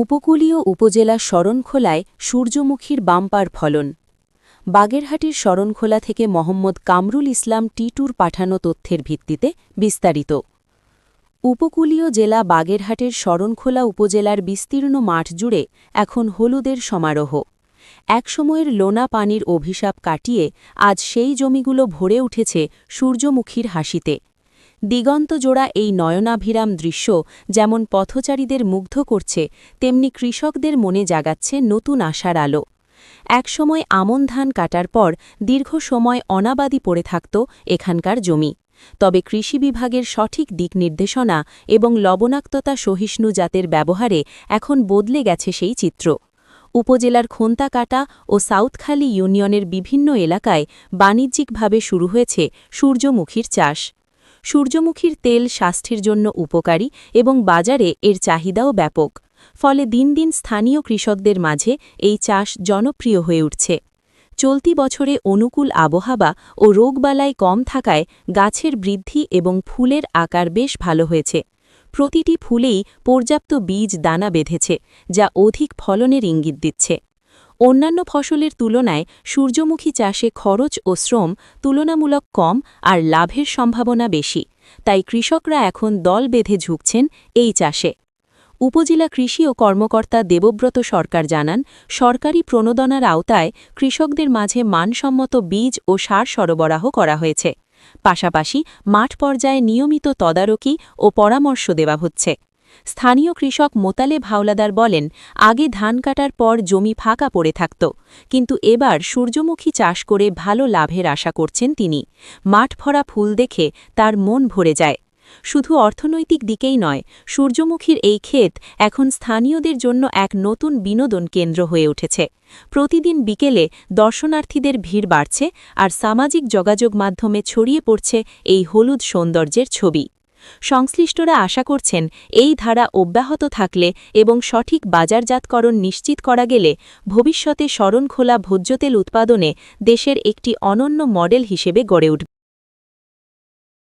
উপকূলীয় উপজেলা শরণখোলায় সূর্যমুখীর বাম্পার ফলন। বাগেরহাটের শরণখোলা থেকে মোহাম্মদ কামরুল ইসলাম টিটুর পাঠানো তথ্যের ভিত্তিতে বিস্তারিত। উপকূলীয় জেলা বাগেরহাটের শরণখোলা উপজেলার বিস্তীর্ণ মাঠ জুড়ে এখন হলুদের সমারোহ। একসময়ের লোনা পানির অভিশাপ কাটিয়ে আজ সেই জমিগুলো ভরে উঠেছে সূর্যমুখীর হাসিতে। দিগন্তজোড়া এই নয়নাভিরাম দৃশ্য যেমন পথচারীদের মুগ্ধ করছে, তেমনি কৃষকদের মনে জাগাচ্ছে নতুন আশার আলো। একসময় আমন ধান কাটার পর দীর্ঘ সময় অনাবাদি পড়ে থাকত এখানকার জমি। তবে কৃষি বিভাগের সঠিক দিক নির্দেশনা এবং লবণাক্ততা সহিষ্ণু জাতের ব্যবহারে এখন বদলে গেছে সেই চিত্র। উপজেলার খোন্তাকাটা ও সাউথখালী ইউনিয়নের বিভিন্ন এলাকায় বাণিজ্যিকভাবে শুরু হয়েছে সূর্যমুখীর চাষ। সূর্যমুখীর তেল স্বাস্থ্যের জন্য উপকারী এবং বাজারে এর চাহিদাও ব্যাপক। ফলে দিন দিন স্থানীয় কৃষকদের মাঝে এই চাষ জনপ্রিয় হয়ে উঠছে। চলতি বছরে অনুকূল আবহাওয়া ও রোগবালাই কম থাকায় গাছের বৃদ্ধি এবং ফুলের আকার বেশ ভালো হয়েছে। প্রতিটি ফুলেই পর্যাপ্ত বীজ দানা বেঁধেছে, যা অধিক ফলনের ইঙ্গিত দিচ্ছে। অন্যান্য ফসলের তুলনায় সূর্যমুখী চাষে খরচ ও শ্রম তুলনামূলক কম আর লাভের সম্ভাবনা বেশি, তাই কৃষকরা এখন দল বেঁধে ঝুঁকছেন এই চাষে। উপজেলা কৃষি ও কর্মকর্তা দেবব্রত সরকার জানান, সরকারি প্রণোদনার আওতায় কৃষকদের মাঝে মানসম্মত বীজ ও সার সরবরাহ করা হয়েছে। পাশাপাশি মাঠ পর্যায়ে নিয়মিত তদারকি ও পরামর্শ দেওয়া হচ্ছে। স্থানীয় কৃষক মোতালেব হাওলাদার বলেন, আগে ধান কাটার পর জমি ফাঁকা পড়ে থাকত, কিন্তু এবার সূর্যমুখী চাষ করে ভালো লাভের আশা করছেন তিনি। মাঠ ভরা ফুল দেখে তার মন ভরে যায়। শুধু অর্থনৈতিক দিকেই নয়, সূর্যমুখীর এই ক্ষেত এখন স্থানীয়দের জন্য এক নতুন বিনোদন কেন্দ্র হয়ে উঠেছে। প্রতিদিন বিকেলে দর্শনার্থীদের ভিড় বাড়ছে আর সামাজিক যোগাযোগ মাধ্যমে ছড়িয়ে পড়ছে এই হলুদ সৌন্দর্যের ছবি। সংশ্লিষ্টরা আশা করছেন, এই ধারা অব্যাহত থাকলে এবং সঠিক বাজারজাতকরণ নিশ্চিত করা গেলে ভবিষ্যতে শরণখোলা ভোজ্যতেল উৎপাদনে দেশের একটি অনন্য মডেল হিসেবে গড়ে উঠবে।